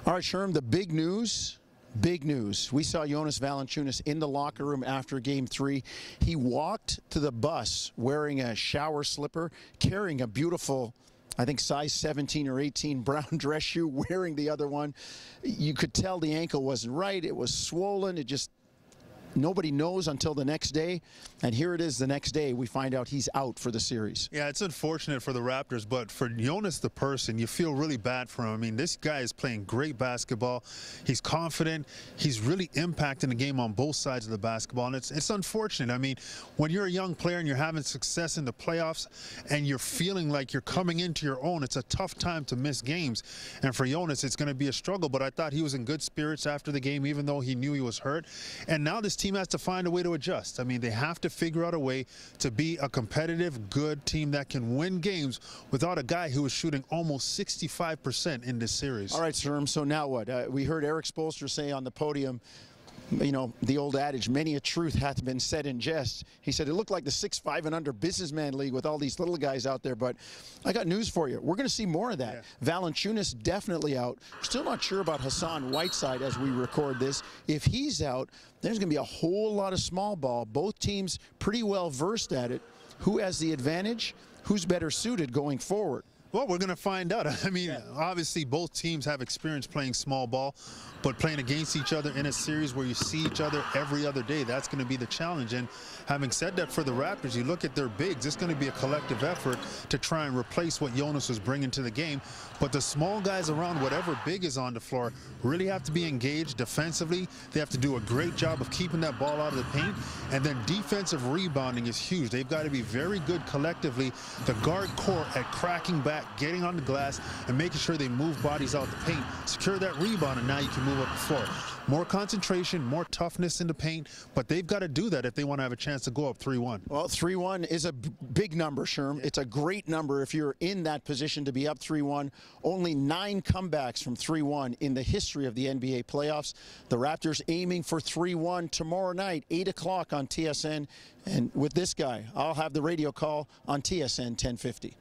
All right, Sherm, the big news. Big news. We saw Jonas Valanciunas in the locker room after Game 3. He walked to the bus wearing a shower slipper, carrying a beautiful, I think, size 17 or 18 brown dress shoe, wearing the other one. You could tell the ankle wasn't right. It was swollen. It just... Nobody knows until the next day, and here it is the next day. We find out he's out for the series. Yeah, it's unfortunate for the Raptors, but for Jonas the person, you feel really bad for him. I mean, this guy is playing great basketball. He's confident. He's really impacting the game on both sides of the basketball, and it's unfortunate. I mean, when you're a young player and you're having success in the playoffs and you're feeling like you're coming into your own, it's a tough time to miss games. And for Jonas, it's going to be a struggle, but I thought he was in good spirits after the game, even though he knew he was hurt. And now this team has to find a way to adjust. I mean, they have to figure out a way to be a competitive, good team that can win games without a guy who is shooting almost 65% in this series. All right, Sherm, so now what? We heard Eric Spoelstra say on the podium, you know, the old adage, many a truth hath been said in jest. He said it looked like the 6'5" and under businessman league with all these little guys out there, but I got news for you. We're going to see more of that. Yeah. Valanciunas definitely out. Still not sure about Hassan Whiteside as we record this. If he's out, there's going to be a whole lot of small ball. Both teams pretty well versed at it. Who has the advantage? Who's better suited going forward? Well, we're going to find out. I mean, obviously both teams have experience playing small ball, but playing against each other in a series where you see each other every other day, that's going to be the challenge. And having said that, for the Raptors, you look at their bigs, it's going to be a collective effort to try and replace what Jonas was bringing to the game. But the small guys around whatever big is on the floor really have to be engaged defensively. They have to do a great job of keeping that ball out of the paint. And then defensive rebounding is huge. They've got to be very good collectively, the guard core, at cracking back, getting on the glass, and making sure they move bodies out the paint, secure that rebound, and now you can move up the floor. More concentration, more toughness in the paint, but they've got to do that if they want to have a chance to go up 3-1. Well, 3-1 is a big number, Sherm. It's a great number if you're in that position to be up 3-1. Only 9 comebacks from 3-1 in the history of the NBA playoffs. The Raptors aiming for 3-1 tomorrow night, 8 o'clock on TSN. And with this guy, I'll have the radio call on TSN 1050.